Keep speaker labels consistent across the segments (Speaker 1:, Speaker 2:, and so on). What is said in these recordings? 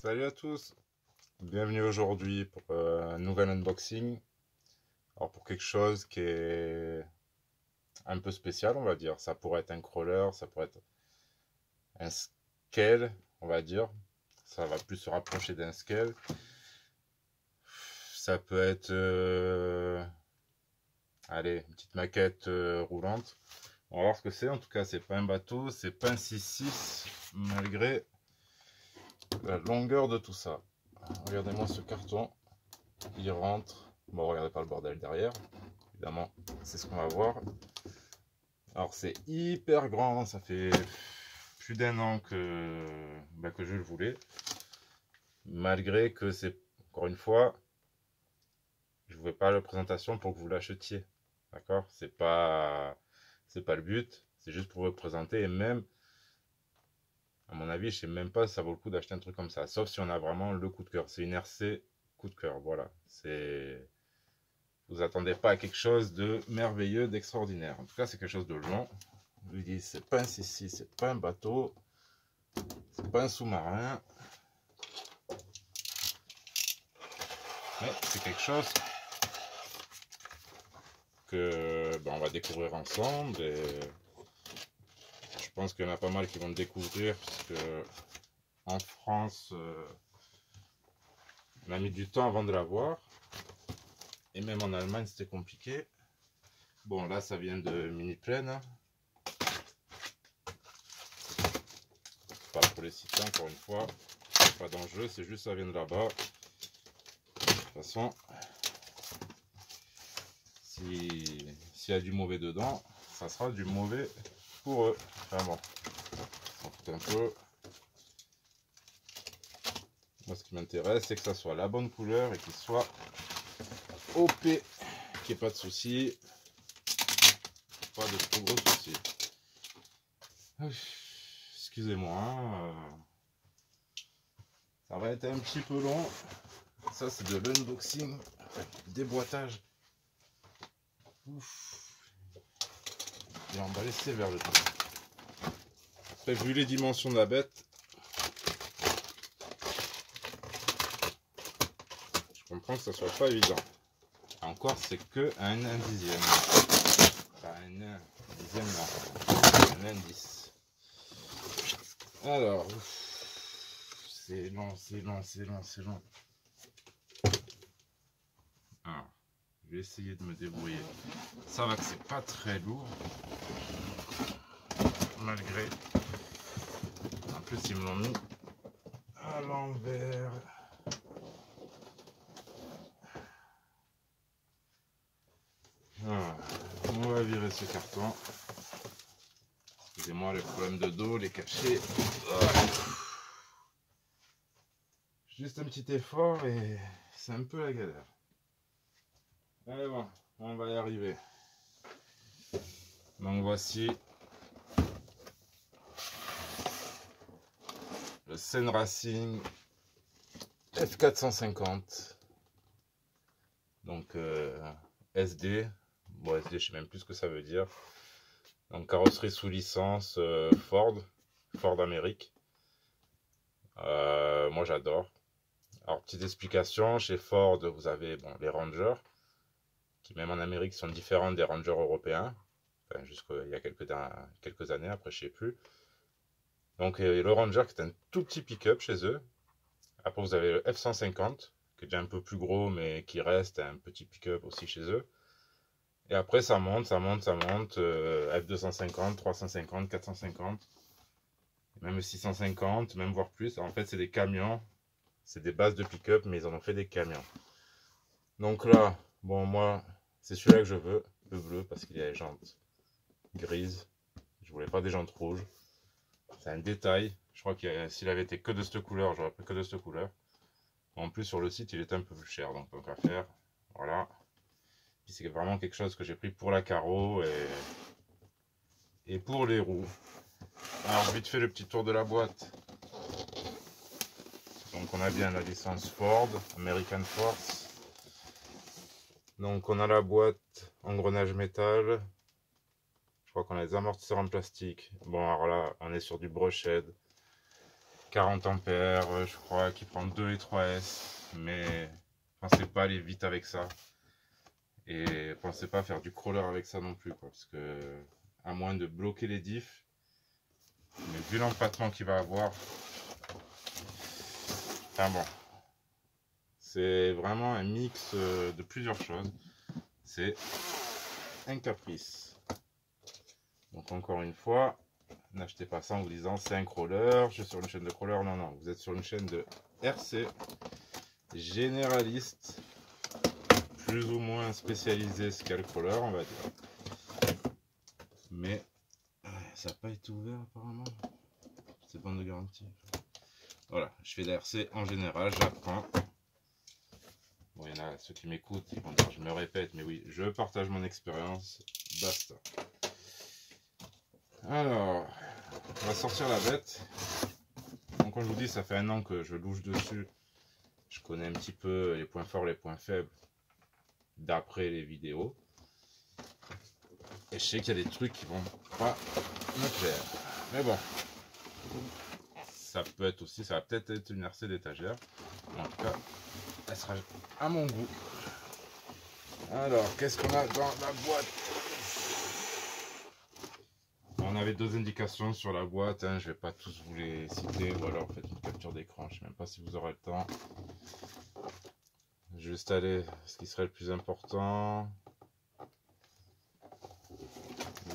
Speaker 1: Salut à tous, bienvenue aujourd'hui pour un nouvel unboxing. Alors pour quelque chose qui est un peu spécial, on va dire. Ça pourrait être un crawler, ça pourrait être un scale, on va dire. Ça va plus se rapprocher d'un scale. Ça peut être, allez, une petite maquette roulante. On va voir ce que c'est. En tout cas, c'est pas un bateau, c'est pas un 6-6 malgré la longueur de tout ça. Regardez-moi ce carton, il rentre. Bon, regardez pas le bordel derrière. Évidemment, c'est ce qu'on va voir. Alors, c'est hyper grand. Ça fait plus d'un an que je le voulais. Malgré que c'est, encore une fois, je ne voulais pas la présentation pour que vous l'achetiez. D'accord? C'est pas le but. C'est juste pour vous présenter. Et même, à mon avis, je sais même pas si ça vaut le coup d'acheter un truc comme ça. Sauf si on a vraiment le coup de cœur. C'est une RC coup de cœur. Voilà. Vous attendez pas à quelque chose de merveilleux, d'extraordinaire. En tout cas, c'est quelque chose de long. Je vous dis, c'est pas un 6-6, c'est pas un bateau, c'est pas un sous-marin. Mais c'est quelque chose que on va découvrir ensemble. Et je pense qu'il y en a pas mal qui vont le découvrir, puisque en France, on a mis du temps avant de l'avoir. Et même en Allemagne, c'était compliqué. Bon, là, ça vient de Mini-Plaine. Pas pour les citer, encore une fois. Pas d'enjeu, c'est juste ça vient de là-bas. De toute façon, s'il y a du mauvais dedans, ça sera du mauvais pour eux. Enfin bon, on s'en fout un peu. Moi, ce qui m'intéresse, c'est que ça soit la bonne couleur et qu'il soit OP, qu'il n'y ait pas de soucis. Pas de trop gros soucis. Excusez-moi, hein, ça va être un petit peu long. Ça, c'est de l'unboxing, déboîtage. Ouf. Et on va laisser vers le temps. Après, vu les dimensions de la bête, je comprends que ça soit pas évident. Encore, c'est que un dixième. Pas un dixième, non. Un indice. Alors, c'est long, c'est long, c'est long, c'est long. Alors, je vais essayer de me débrouiller. Ça va que c'est pas très lourd. Malgré. En plus, ils me l'ont mis à l'envers. Voilà. On va virer ce carton. Excusez-moi les problèmes de dos, les cachets. Juste un petit effort et c'est un peu la galère. Allez bon, on va y arriver. Donc voici le Seine Racing F450. Donc SD. Bon, SD, je sais même plus ce que ça veut dire. Donc carrosserie sous licence Ford Amérique. Moi j'adore. Alors petite explication, chez Ford vous avez les Rangers, qui même en Amérique sont différents des Rangers européens. Enfin, jusqu'il y a quelques années, après je sais plus. Donc le Ranger qui est un tout petit pick-up chez eux. Après vous avez le F150, qui est déjà un peu plus gros, mais qui reste un petit pick-up aussi chez eux. Et après ça monte, F250, 350, 450, même 650, même voire plus. En fait c'est des camions, c'est des bases de pick-up, mais ils en ont fait des camions. Donc là, bon moi, c'est celui-là que je veux, le bleu, parce qu'il y a les jantes grises. Je voulais pas des jantes rouges. C'est un détail. Je crois que s'il avait été que de cette couleur, j'aurais pris que de cette couleur. En plus, sur le site, il était un peu plus cher, donc tant qu'à faire. Voilà. Puis c'est vraiment quelque chose que j'ai pris pour la carreau et pour les roues. Alors, vite fait le petit tour de la boîte. Donc, on a bien la licence Ford, American Force. Donc, on a la boîte engrenage métal. Je crois qu'on a les amortisseurs en plastique. Bon, alors là, on est sur du brushed. 40 ampères, je crois, qui prend 2 et 3S, mais pensez pas aller vite avec ça. Et pensez pas faire du crawler avec ça non plus, quoi, parce que à moins de bloquer les diffs, mais vu l'empattement qu'il va avoir, enfin bon, c'est vraiment un mix de plusieurs choses. C'est un caprice. Donc encore une fois, n'achetez pas ça en vous disant c'est un crawler, je suis sur une chaîne de crawler. Non, non, vous êtes sur une chaîne de RC généraliste, plus ou moins spécialisé scale crawler, on va dire. Mais ça n'a pas été ouvert apparemment. C'est bande de garantie. Voilà, je fais de la RC en général, j'apprends. Bon, il y en a ceux qui m'écoutent, ils vont dire je me répète, mais oui, je partage mon expérience. Basta. Alors, on va sortir la bête. Donc, comme je vous dis, ça fait 1 an que je louche dessus. Je connais un petit peu les points forts, les points faibles d'après les vidéos. Et je sais qu'il y a des trucs qui vont pas me plaire. Mais bon, ça peut être aussi, ça va peut-être être une RC d'étagère. En tout cas, elle sera à mon goût. Alors, qu'est-ce qu'on a dans la boîte? On avait 2 indications sur la boîte, hein. Je vais pas tous vous les citer, ou alors faites une capture d'écran, je sais même pas si vous aurez le temps. Juste aller ce qui serait le plus important.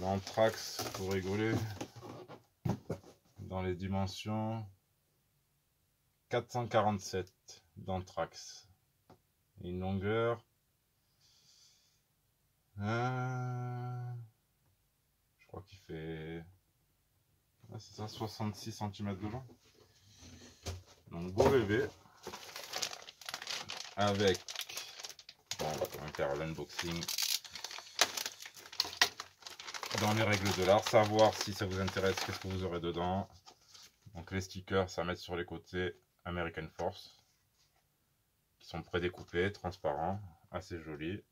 Speaker 1: L'anthrax, pour rigoler, dans les dimensions 447 d'anthrax. Une longueur je crois qu'il fait c'est ça, 66 cm de long. Donc beau bébé avec, bon, on va quand même faire l'unboxing dans les règles de l'art, savoir si ça vous intéresse, qu'est-ce que vous aurez dedans. Donc les stickers, ça va mettre sur les côtés American Force, qui sont prédécoupés, transparents, assez jolis.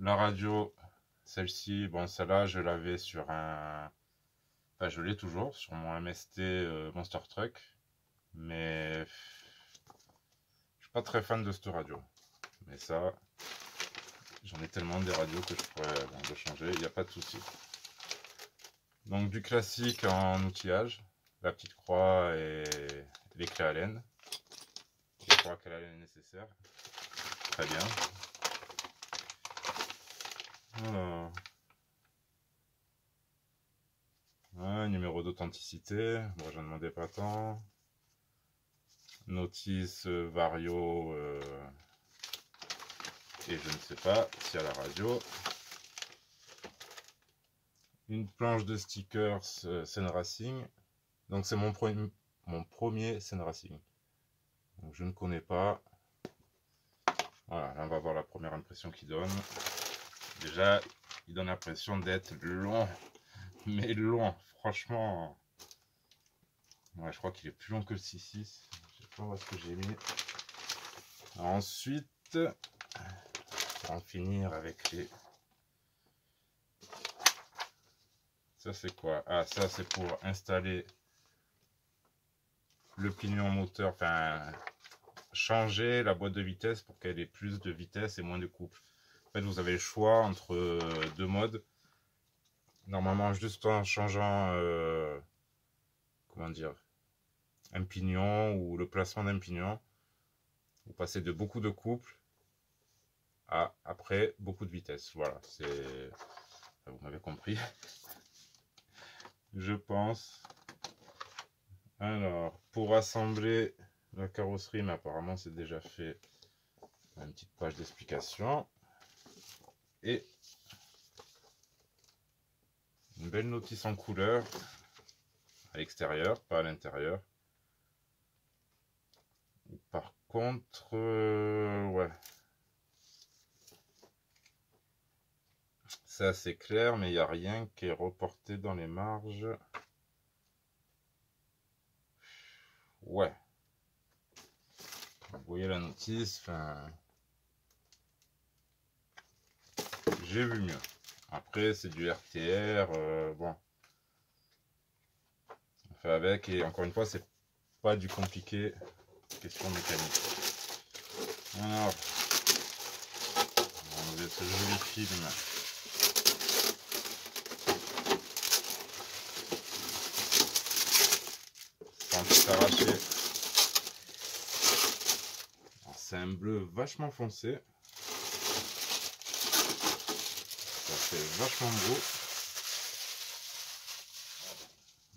Speaker 1: La radio, celle-ci, bon, celle-là, je l'avais sur un, enfin, je l'ai toujours sur mon MST Monster Truck, mais je suis pas très fan de cette radio. Mais ça, j'en ai tellement des radios que je pourrais le changer, il n'y a pas de souci. Donc du classique en outillage, la petite croix et les clés Allen. Je crois qu'elle est nécessaire. Très bien. Alors. Ouais, numéro d'authenticité. Bon, j'en demandais pas tant. Notice Vario. Et je ne sais pas si à la radio. Une planche de stickers Sen Racing. Donc c'est mon premier Sen Racing. Donc je ne connais pas. Voilà, là on va voir la première impression qu'il donne. Déjà, il donne l'impression d'être long. Mais long, franchement. Ouais, je crois qu'il est plus long que le 6.6. Je sais pas où est-ce que j'ai mis. Ensuite, pour en finir avec les... Ça c'est quoi? Ah, ça c'est pour installer le pignon moteur, enfin changer la boîte de vitesse pour qu'elle ait plus de vitesse et moins de couple. En fait, vous avez le choix entre 2 modes. Normalement, juste en changeant, comment dire, un pignon ou le placement d'un pignon, vous passez de beaucoup de couple à après beaucoup de vitesse. Voilà, c'est, vous m'avez compris. Je pense. Alors, pour assembler la carrosserie, mais apparemment c'est déjà fait, une petite page d'explication. Et une belle notice en couleur à l'extérieur, pas à l'intérieur. Par contre, ouais. C'est assez clair, mais il n'y a rien qui est reporté dans les marges. Ouais. Vous voyez la notice, enfin... J'ai vu mieux. Après, c'est du RTR, bon. fait avec, et encore une fois, c'est pas du compliqué, question mécanique. Alors, on va enlever ce joli film. Sans tout arracher. C'est un bleu vachement foncé. Ça fait vachement beau.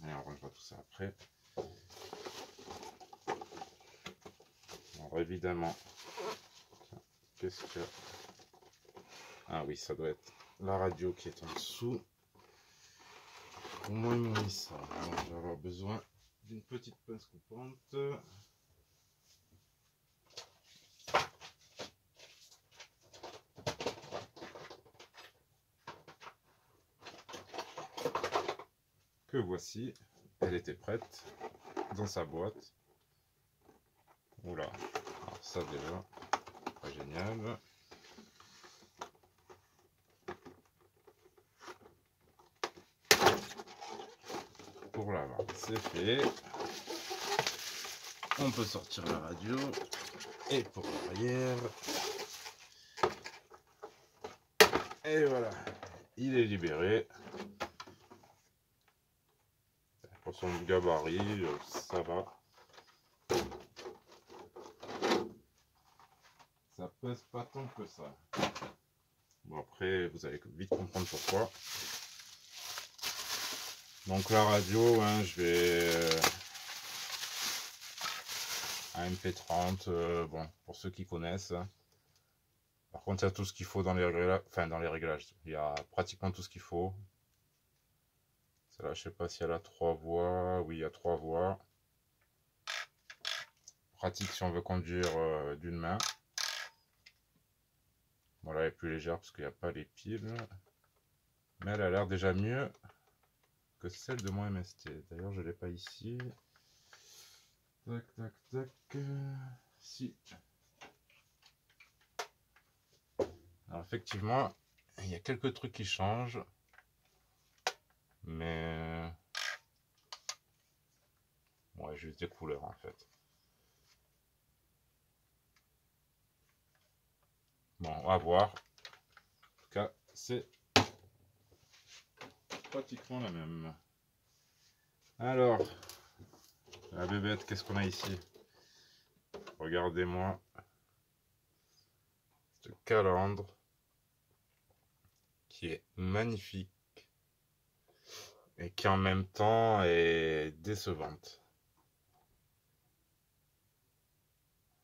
Speaker 1: Et on rangera tout ça après. Alors évidemment, qu'est-ce que... Ah oui, ça doit être la radio qui est en dessous. Au moins ils m'ont mis ça. Alors je vais avoir besoin d'une petite pince coupante. Que voici, elle était prête dans sa boîte. Oula, alors ça déjà, pas génial. Pour l'avant, c'est fait. On peut sortir la radio. Et pour l'arrière. Et voilà, il est libéré. Pour son gabarit, ça va. Ça pèse pas tant que ça. Bon, après, vous allez vite comprendre pourquoi. Donc la radio, hein, je vais un MP30, bon, pour ceux qui connaissent. Par contre, il y a tout ce qu'il faut dans les réglages, enfin dans les réglages, il y a pratiquement tout ce qu'il faut. Celle-là, je sais pas si elle a 3 voies. Oui, il y a 3 voies. Pratique si on veut conduire d'une main. Voilà, elle est plus légère parce qu'il n'y a pas les piles. Mais elle a l'air déjà mieux que celle de mon MST. D'ailleurs, je ne l'ai pas ici. Tac, tac, tac. Si. Alors, effectivement, il y a quelques trucs qui changent. Mais... ouais, juste des couleurs en fait. Bon, on va voir. En tout cas, c'est pratiquement la même. Alors, la bébête, qu'est-ce qu'on a ici? Regardez-moi ce calandre qui est magnifique et qui en même temps est décevante.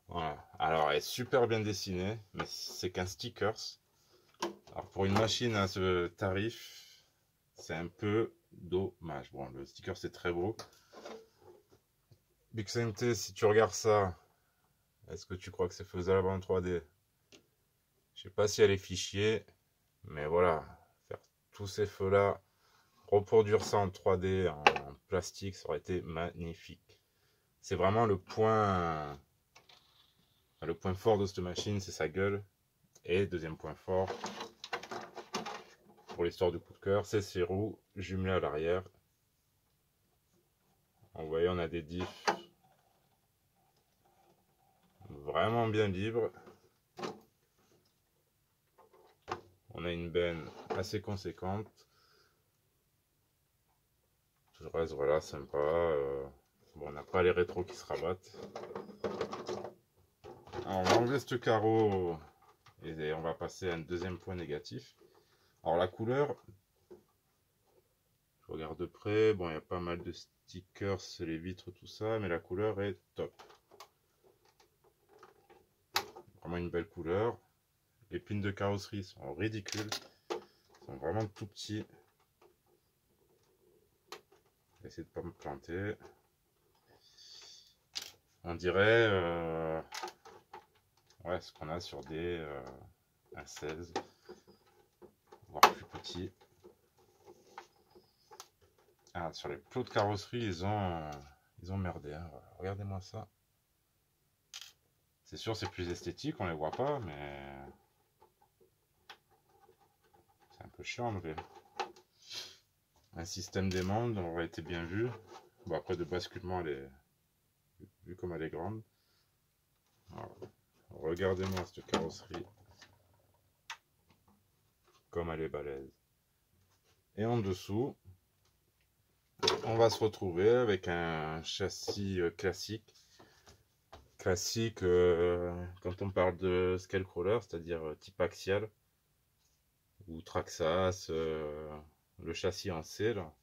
Speaker 1: Voilà. Alors, elle est super bien dessinée, mais c'est qu'un stickers. Alors, pour une machine à ce tarif, c'est un peu dommage. Bon, le sticker c'est très beau. BixMT, si tu regardes ça, est-ce que tu crois que c'est faisable en 3D? Je sais pas si elle est fichier, mais voilà, faire tous ces feux là, reproduire ça en 3D, en plastique, ça aurait été magnifique. C'est vraiment le point fort de cette machine, c'est sa gueule. Et deuxième point fort, pour l'histoire du coup de cœur, c'est ses roues jumelées à l'arrière. Vous voyez, on a des diffs vraiment bien libres. On a une benne assez conséquente. Tout le reste, voilà, sympa. Bon, on n'a pas les rétros qui se rabattent. Alors, on va enlever ce carreau et on va passer à un deuxième point négatif. Alors, la couleur, je regarde de près. Bon, il y a pas mal de stickers, les vitres, tout ça, mais la couleur est top. Vraiment une belle couleur. Les pins de carrosserie sont ridicules. Ils sont vraiment tout petits. Je vais essayer de ne pas me planter. On dirait ouais, ce qu'on a sur des 1.16, voire plus petits. Ah, sur les plots de carrosserie, ils ont merdé. Hein. Regardez-moi ça. C'est sûr, c'est plus esthétique, on les voit pas, mais c'est un peu chiant à enlever. Un système d'aimant aurait été bien vu. Bon, après, de basculement, elle est... vu comme elle est grande. Voilà. Regardez-moi cette carrosserie. Comme elle est balèze. Et en dessous, on va se retrouver avec un châssis classique. Classique quand on parle de scale crawler, c'est-à-dire type axial ou Traxxas, le châssis en C là,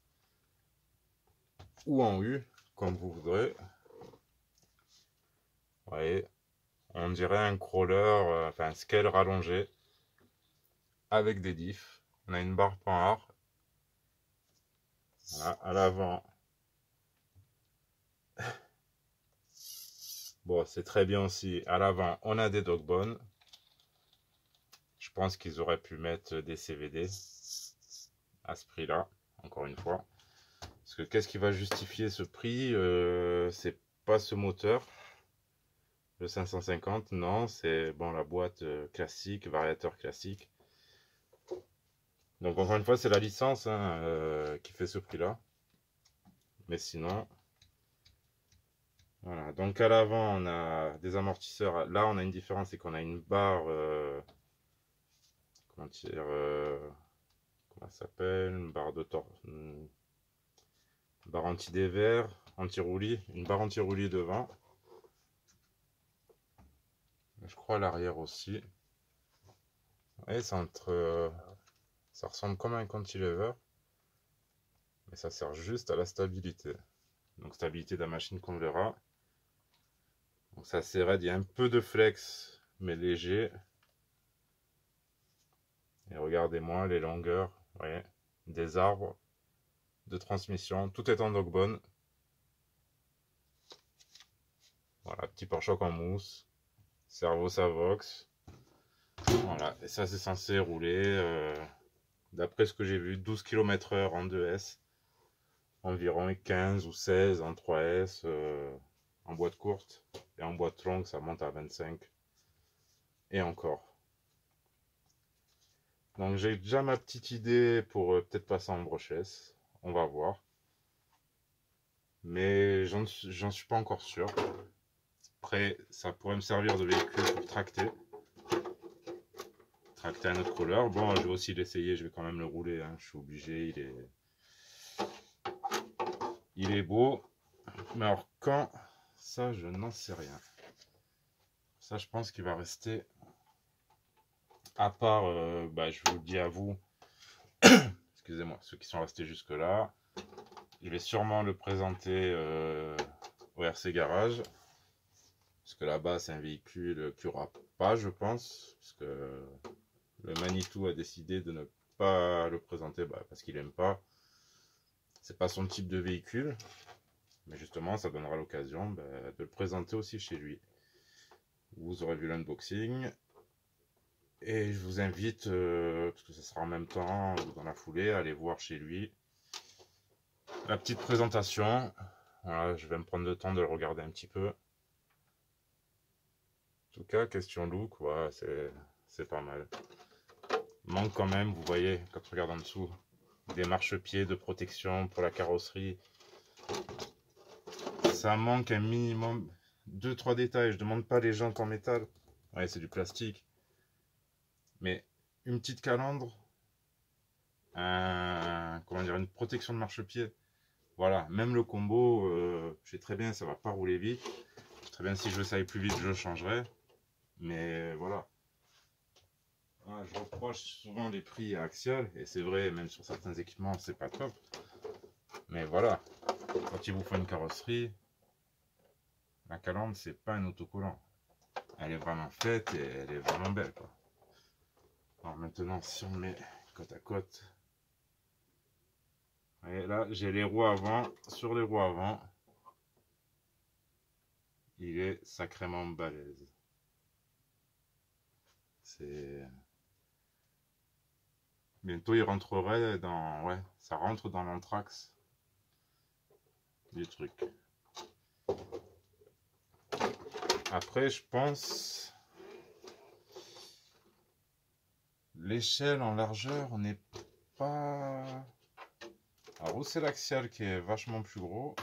Speaker 1: ou en U, comme vous voudrez. Vous voyez, on dirait un crawler, enfin un scale rallongé avec des diffs. On a une barre panhard. Voilà, à l'avant. Bon, c'est très bien aussi. À l'avant, on a des dogbones. Je pense qu'ils auraient pu mettre des CVD à ce prix-là, encore une fois. Parce que qu'est-ce qui va justifier ce prix? C'est pas ce moteur, le 550, non, c'est bon la boîte classique, variateur classique. Donc encore une fois, c'est la licence hein, qui fait ce prix-là. Mais sinon, voilà. Donc à l'avant, on a des amortisseurs. Là, on a une différence, c'est qu'on a une barre, comment dire, comment ça s'appelle, une barre de barre anti-dévers, anti-roulis, une barre anti-roulis devant. Je crois à l'arrière aussi. Et c'est entre, ça ressemble comme un cantilever, mais ça sert juste à la stabilité. Donc stabilité de la machine qu'on verra. Donc ça c'est raide, il y a un peu de flex, mais léger. Et regardez-moi les longueurs, ouais, des arbres de transmission. Tout est en dogbone. Voilà, petit pare-choc en mousse. Servo Savox. Voilà, et ça c'est censé rouler, d'après ce que j'ai vu, 12 km/h en 2S. Environ 15 ou 16 en 3S en boîte courte. Et en boîte longue, ça monte à 25. Et encore. Donc j'ai déjà ma petite idée pour peut-être passer en brochesse. On va voir. Mais j'en suis pas encore sûr. Après, ça pourrait me servir de véhicule pour tracter. Tracter un autre crawler. Bon, je vais aussi l'essayer. Je vais quand même le rouler. Hein. Je suis obligé. Il est beau. Mais alors quand? Ça, je n'en sais rien. Ça, je pense qu'il va rester... À part, je vous le dis à vous, excusez-moi, ceux qui sont restés jusque-là, je vais sûrement le présenter au RC Garage. Parce que là-bas, c'est un véhicule qu'il n'y aura pas, je pense. Parce que le Manitou a décidé de ne pas le présenter parce qu'il n'aime pas. C'est pas son type de véhicule. Mais justement, ça donnera l'occasion de le présenter aussi chez lui. Vous aurez vu l'unboxing. Et je vous invite, parce que ce sera en même temps ou dans la foulée, à aller voir chez lui la petite présentation. Voilà, je vais me prendre le temps de le regarder un petit peu. En tout cas, question look, ouais, c'est pas mal. Il manque quand même, vous voyez, quand on regarde en dessous, des marchepieds de protection pour la carrosserie. Ça manque un minimum, 2-3 détails. Je demande pas les jantes en métal. Ouais, c'est du plastique. Mais une petite calandre, comment dire, une protection de marchepied. Voilà, même le combo, je sais très bien, ça va pas rouler vite. Je sais très bien, si je veux ça aille plus vite, je le changerai. Mais voilà. Voilà, je reproche souvent les prix à Axial, et c'est vrai, même sur certains équipements, c'est pas top. Mais voilà, quand ils vous font une carrosserie, la calandre, c'est pas un autocollant. Elle est vraiment faite et elle est vraiment belle, quoi. Alors maintenant, si on met côte à côte, et là, j'ai les roues avant. Sur les roues avant, il est sacrément balèze. C'est... Bientôt, il rentrerait dans... Ouais, ça rentre dans l'anthrax du truc. Après, je pense... L'échelle en largeur, on n'est pas... Alors, c'est l'axial qui est vachement plus gros.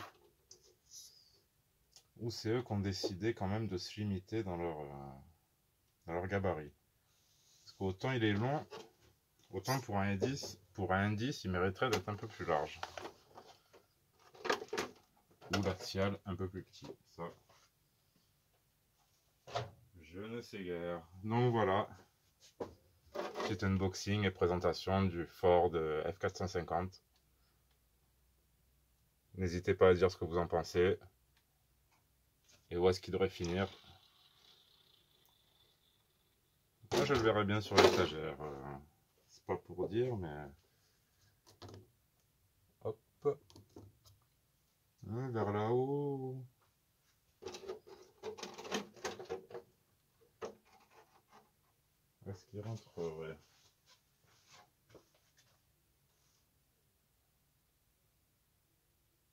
Speaker 1: ou c'est eux qui ont décidé quand même de se limiter dans leur gabarit. Parce qu'autant il est long, autant pour un indice, il mériterait d'être un peu plus large. Ou l'axial un peu plus petit. Ça, je ne sais guère. Donc voilà. Petit unboxing et présentation du Ford F450. N'hésitez pas à dire ce que vous en pensez. Et où est-ce qu'il devrait finir. Moi je le verrai bien sur l'étagère. C'est pas pour dire, mais... Hop. Vers là-haut. Est-ce qu'il rentrerait?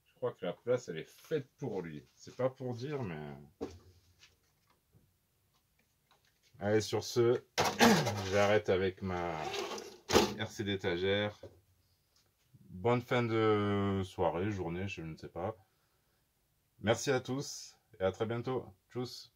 Speaker 1: Je crois que la place elle est faite pour lui. C'est pas pour dire, mais... Allez, sur ce, j'arrête avec ma RC d'étagère. Bonne fin de soirée, journée, je ne sais pas. Merci à tous et à très bientôt. Tchuss.